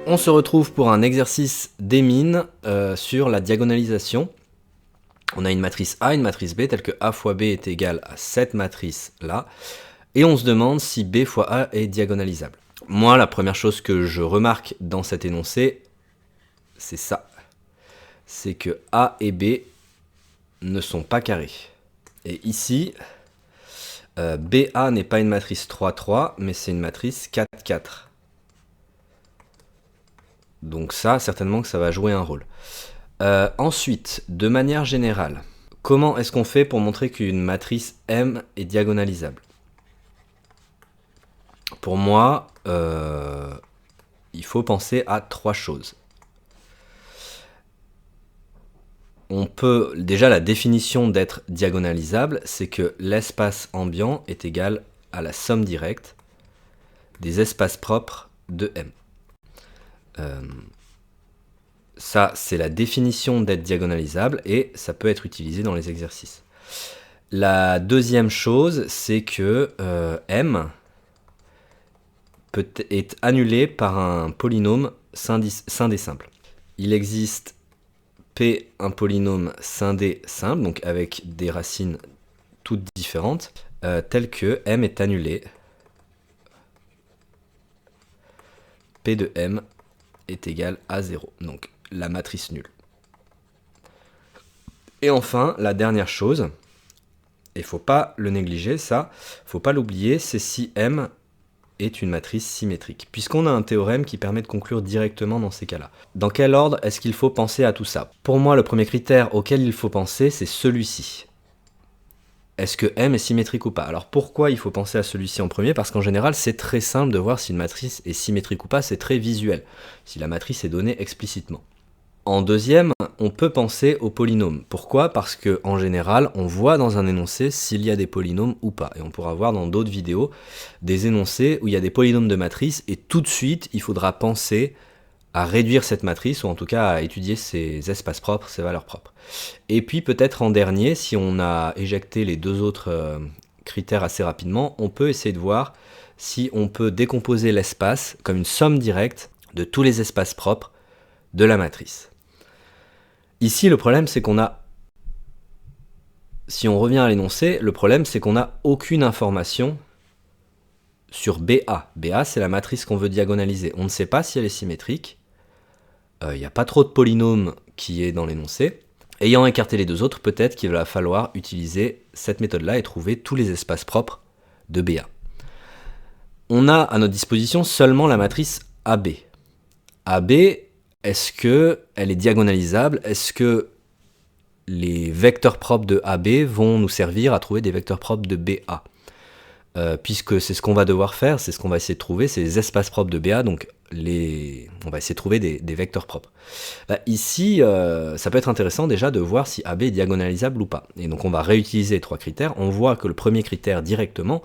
On se retrouve pour un exercice des mines sur la diagonalisation. On a une matrice A, une matrice B, telle que A fois B est égal à cette matrice-là. Et on se demande si B fois A est diagonalisable. Moi, la première chose que je remarque dans cet énoncé, c'est ça. C'est que A et B ne sont pas carrés. Et ici, BA n'est pas une matrice 3-3, mais c'est une matrice 4-4. Donc ça, certainement que ça va jouer un rôle. Ensuite, de manière générale, comment est-ce qu'on fait pour montrer qu'une matrice M est diagonalisable? Pour moi, il faut penser à trois choses. On peut, déjà la définition d'être diagonalisable, c'est que l'espace ambiant est égal à la somme directe des espaces propres de M. Ça, c'est la définition d'être diagonalisable et ça peut être utilisé dans les exercices. La deuxième chose, c'est que M est annulé par un polynôme scindé simple. Il existe P, un polynôme scindé simple, donc avec des racines toutes différentes, tel que M est annulé. P de M est égal à 0, donc la matrice nulle. Et enfin, la dernière chose, et il ne faut pas le négliger, ça, faut pas l'oublier, c'est si M est une matrice symétrique, puisqu'on a un théorème qui permet de conclure directement dans ces cas-là. Dans quel ordre est-ce qu'il faut penser à tout ça? Pour moi, le premier critère auquel il faut penser, c'est celui-ci. Est-ce que M est symétrique ou pas? Alors pourquoi il faut penser à celui-ci en premier? Parce qu'en général, c'est très simple de voir si une matrice est symétrique ou pas, c'est très visuel, si la matrice est donnée explicitement. En deuxième, on peut penser aux polynômes. Pourquoi? Parce qu'en général, on voit dans un énoncé s'il y a des polynômes ou pas. Et on pourra voir dans d'autres vidéos des énoncés où il y a des polynômes de matrice et tout de suite, il faudra penser à réduire cette matrice ou en tout cas à étudier ses espaces propres, ses valeurs propres. Et puis peut-être en dernier, si on a éjecté les deux autres critères assez rapidement, on peut essayer de voir si on peut décomposer l'espace comme une somme directe de tous les espaces propres de la matrice. Ici, le problème, c'est qu'on a, si on revient à l'énoncé, le problème, c'est qu'on n'a aucune information sur BA. BA, c'est la matrice qu'on veut diagonaliser. On ne sait pas si elle est symétrique. Il n'y a pas trop de polynômes qui est dans l'énoncé. Ayant écarté les deux autres, peut-être qu'il va falloir utiliser cette méthode-là et trouver tous les espaces propres de BA. On a à notre disposition seulement la matrice AB. AB, est-ce qu'elle est diagonalisable? Est-ce que les vecteurs propres de AB vont nous servir à trouver des vecteurs propres de BA? Puisque c'est ce qu'on va devoir faire, c'est ce qu'on va essayer de trouver, c'est les espaces propres de BA, donc on va essayer de trouver des vecteurs propres. Ici, ça peut être intéressant déjà de voir si AB est diagonalisable ou pas. Et donc on va réutiliser les trois critères. On voit que le premier critère directement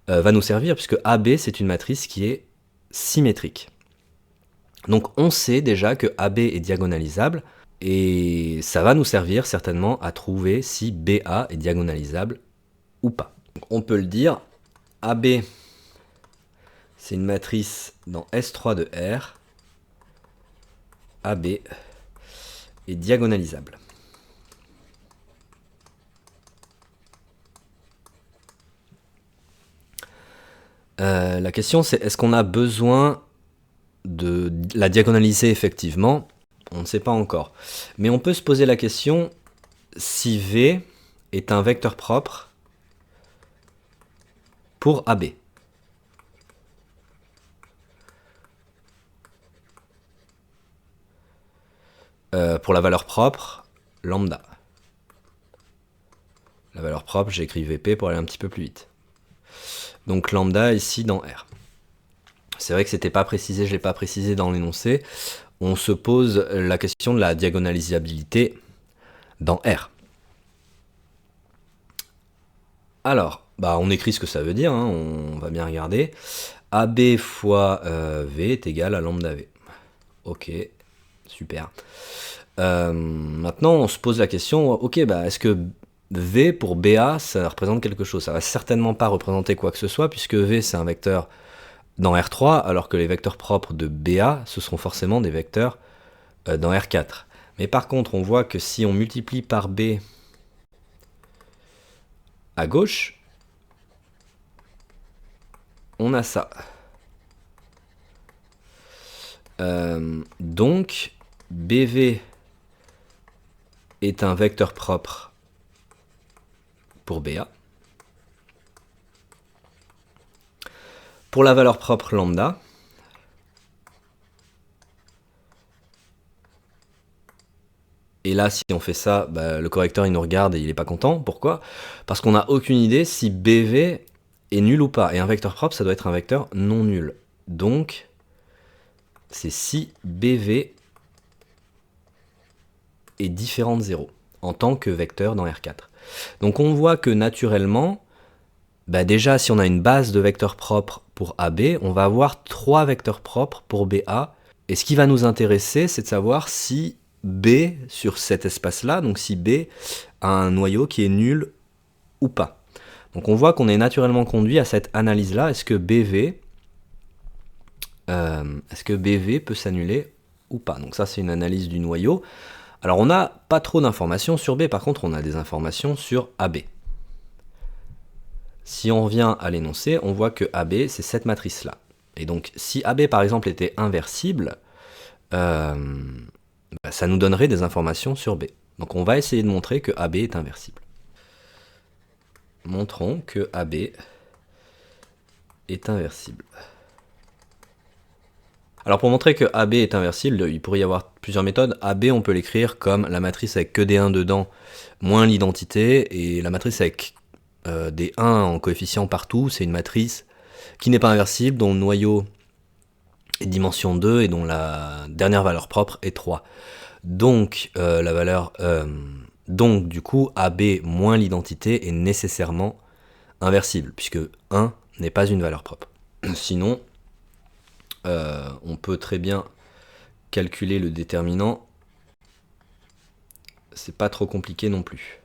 va nous servir, puisque AB c'est une matrice qui est symétrique. Donc on sait déjà que AB est diagonalisable, et ça va nous servir certainement à trouver si BA est diagonalisable ou pas. Donc on peut le dire, AB, c'est une matrice dans S3 de R. AB est diagonalisable. La question c'est, est-ce qu'on a besoin de la diagonaliser effectivement? On ne sait pas encore. Mais on peut se poser la question si V est un vecteur propre pour AB. Pour la valeur propre, lambda. La valeur propre, j'ai écrit VP pour aller un petit peu plus vite. Donc lambda ici dans R. C'est vrai que c'était pas précisé, je l'ai pas précisé dans l'énoncé. On se pose la question de la diagonalisabilité dans R. Alors, on écrit ce que ça veut dire, hein, on va bien regarder. AB fois V est égal à lambda V. Ok, super. Maintenant, on se pose la question, ok, est-ce que V pour BA, ça représente quelque chose? Ça va certainement pas représenter quoi que ce soit, puisque V, c'est un vecteur dans R3, alors que les vecteurs propres de BA, ce seront forcément des vecteurs dans R4. Mais par contre, on voit que si on multiplie par B à gauche, on a ça. Donc, BV est un vecteur propre pour BA. Pour la valeur propre lambda, et là, si on fait ça, bah, le correcteur il nous regarde et il n'est pas content. Pourquoi? Parce qu'on n'a aucune idée si BV est nul ou pas. Et un vecteur propre, ça doit être un vecteur non nul. Donc, c'est si BV est différent de 0 en tant que vecteur dans R4. Donc on voit que naturellement, bah déjà si on a une base de vecteurs propres pour AB, on va avoir 3 vecteurs propres pour BA. Et ce qui va nous intéresser, c'est de savoir si B sur cet espace-là, donc si B a un noyau qui est nul ou pas. Donc on voit qu'on est naturellement conduit à cette analyse-là. Est-ce que BV peut s'annuler ou pas? Donc ça c'est une analyse du noyau. Alors on n'a pas trop d'informations sur B, par contre on a des informations sur AB. Si on revient à l'énoncé, on voit que AB c'est cette matrice-là. Et donc si AB par exemple était inversible, ça nous donnerait des informations sur B. Donc on va essayer de montrer que AB est inversible. Montrons que AB est inversible. Alors pour montrer que AB est inversible, il pourrait y avoir plusieurs méthodes. AB, on peut l'écrire comme la matrice avec que des 1 dedans, moins l'identité, et la matrice avec des 1 en coefficient partout, c'est une matrice qui n'est pas inversible, dont le noyau est dimension 2 et dont la dernière valeur propre est 3. Donc, donc du coup, AB moins l'identité est nécessairement inversible, puisque 1 n'est pas une valeur propre. Sinon, on peut très bien calculer le déterminant. C'est pas trop compliqué non plus.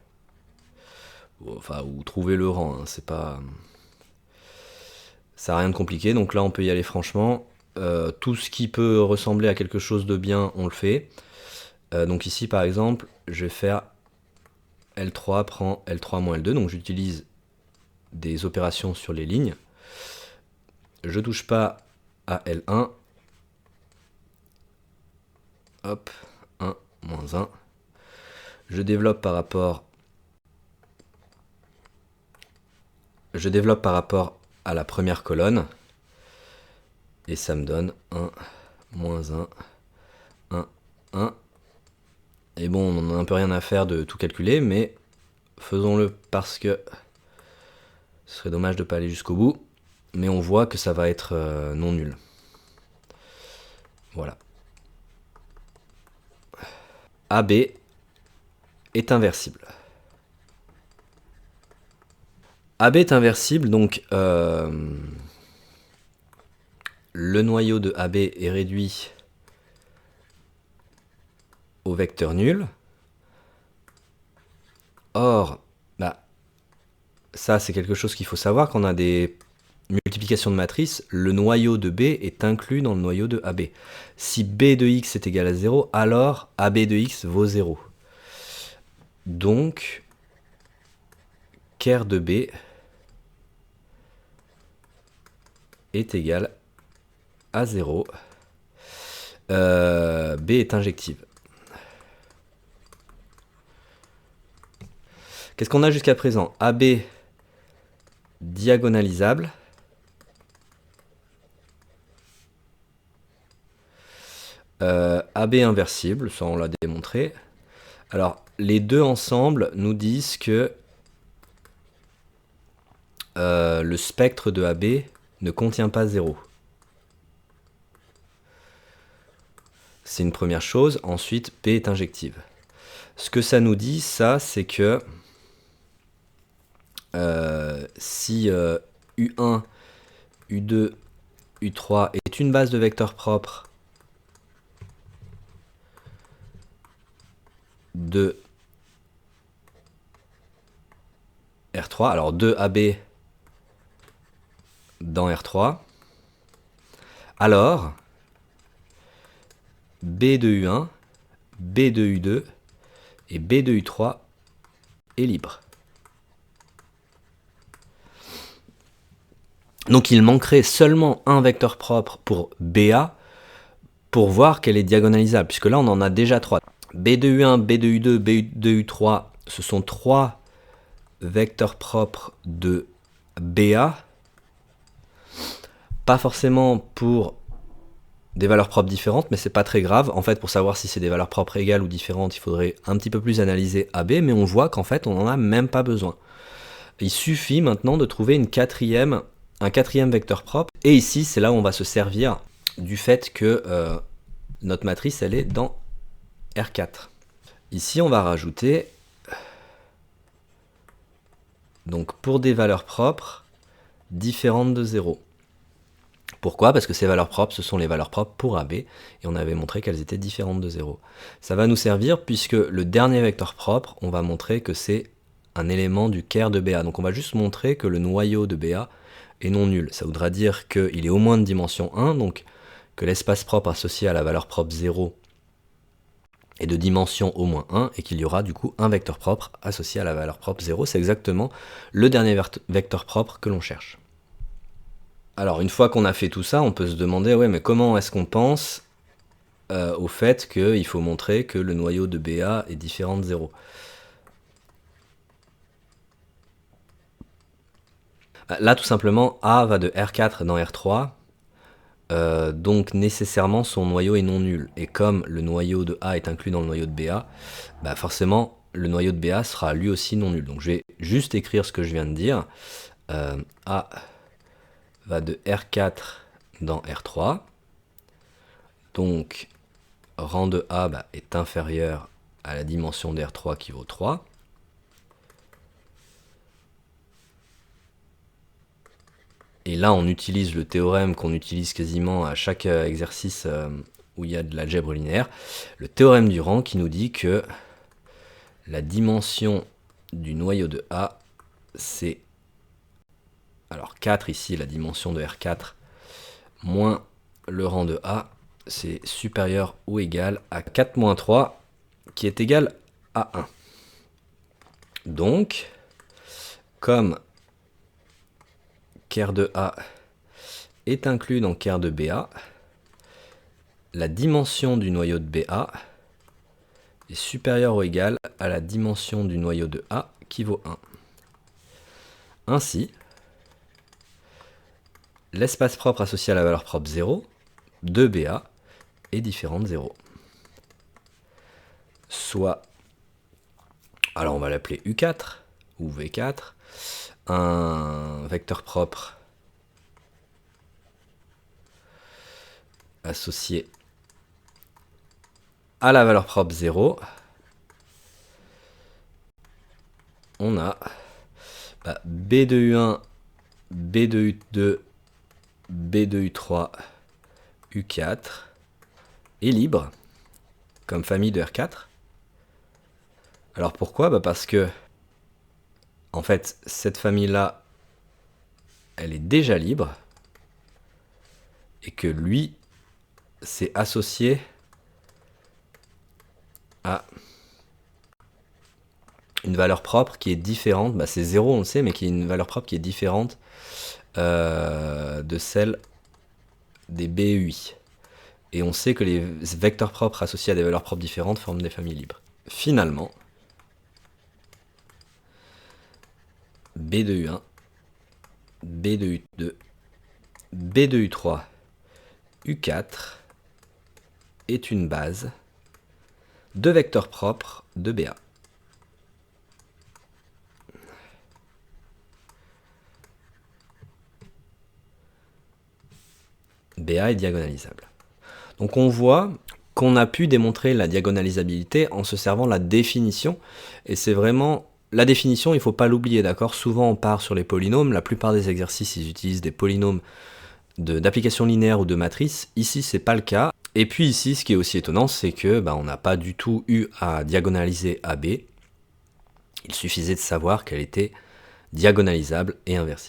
Enfin, ou trouver le rang, hein, c'est pas... Ça n'a rien de compliqué, donc là on peut y aller franchement. Tout ce qui peut ressembler à quelque chose de bien, on le fait. Donc ici par exemple, je vais faire L3 prend L3 moins L2, donc j'utilise des opérations sur les lignes. Je touche pas à L1. Hop, 1, moins 1. Je développe par rapport à la première colonne. Et ça me donne 1, moins 1, 1, 1. Et bon, on n'a un peu rien à faire de tout calculer, mais faisons-le parce que ce serait dommage de ne pas aller jusqu'au bout. Mais on voit que ça va être non nul. Voilà. AB est inversible. AB est inversible, donc le noyau de AB est réduit au vecteur nul. Or, ça c'est quelque chose qu'il faut savoir, quand on a des multiplications de matrices, le noyau de B est inclus dans le noyau de AB. Si B de x est égal à 0, alors AB de x vaut 0. Donc, ker de B est égal à 0. B est injective. Qu'est-ce qu'on a jusqu'à présent? AB diagonalisable. AB inversible, ça on l'a démontré. Alors, les deux ensemble nous disent que le spectre de AB ne contient pas 0. C'est une première chose. Ensuite, B est injective. Ce que ça nous dit, ça, c'est que si U1, U2, U3 est une base de vecteurs propres de R3, alors 2AB dans R3, alors B de U1, B de U2 et B de U3 est libre. Donc il manquerait seulement un vecteur propre pour BA pour voir qu'elle est diagonalisable, puisque là on en a déjà 3. B de U1, B de U2, B de U3, ce sont 3 vecteurs propres de BA. Pas forcément pour des valeurs propres différentes, mais c'est pas très grave. En fait, pour savoir si c'est des valeurs propres égales ou différentes, il faudrait un petit peu plus analyser AB, mais on voit qu'en fait on n'en a même pas besoin. Il suffit maintenant de trouver un quatrième vecteur propre, et ici c'est là où on va se servir du fait que notre matrice elle est dans R4. Ici on va rajouter, donc pour des valeurs propres différentes de 0. Pourquoi? Parce que ces valeurs propres, ce sont les valeurs propres pour AB, et on avait montré qu'elles étaient différentes de 0. Ça va nous servir puisque le dernier vecteur propre, on va montrer que c'est un élément du Ker de BA. Donc on va juste montrer que le noyau de BA est non nul. Ça voudra dire qu'il est au moins de dimension 1, donc que l'espace propre associé à la valeur propre 0 est de dimension au moins 1, et qu'il y aura du coup un vecteur propre associé à la valeur propre 0. C'est exactement le dernier vecteur propre que l'on cherche. Alors une fois qu'on a fait tout ça, on peut se demander, ouais, mais comment est-ce qu'on pense au fait qu'il faut montrer que le noyau de BA est différent de 0? Là, tout simplement, A va de R4 dans R3, donc nécessairement son noyau est non nul. Et comme le noyau de A est inclus dans le noyau de BA, bah forcément, le noyau de BA sera lui aussi non nul. Donc je vais juste écrire ce que je viens de dire. A va de R4 dans R3. Donc, rang de A est inférieur à la dimension de R3 qui vaut 3. Et là, on utilise le théorème qu'on utilise quasiment à chaque exercice où il y a de l'algèbre linéaire. Le théorème du rang qui nous dit que la dimension du noyau de A, c'est... Alors 4 ici, la dimension de R4, moins le rang de A, c'est supérieur ou égal à 4 moins 3, qui est égal à 1. Donc, comme Ker de A est inclus dans Ker de BA, la dimension du noyau de BA est supérieure ou égale à la dimension du noyau de A qui vaut 1. Ainsi, l'espace propre associé à la valeur propre 0 de BA est différent de 0. Soit, alors on va l'appeler U4 ou V4, un vecteur propre associé à la valeur propre 0, on a B de U1, B de U2, B de U3, U4 est libre comme famille de R4. Alors pourquoi? Parce que en fait cette famille-là, elle est déjà libre et que lui, c'est associé à une valeur propre qui est différente, c'est 0 on le sait, mais qui est une valeur propre qui est différente de celle des BUI. Et on sait que les vecteurs propres associés à des valeurs propres différentes forment des familles libres. Finalement, B de U1, B de U2, B de U3, U4 est une base de vecteurs propres de BA. BA est diagonalisable. Donc on voit qu'on a pu démontrer la diagonalisabilité en se servant de la définition, et c'est vraiment... La définition, il ne faut pas l'oublier, d'accord? Souvent on part sur les polynômes, la plupart des exercices ils utilisent des polynômes d'application linéaire ou de matrice. Ici c'est pas le cas. Et puis ici ce qui est aussi étonnant, c'est que on n'a pas du tout eu à diagonaliser AB. Il suffisait de savoir qu'elle était diagonalisable et inversible.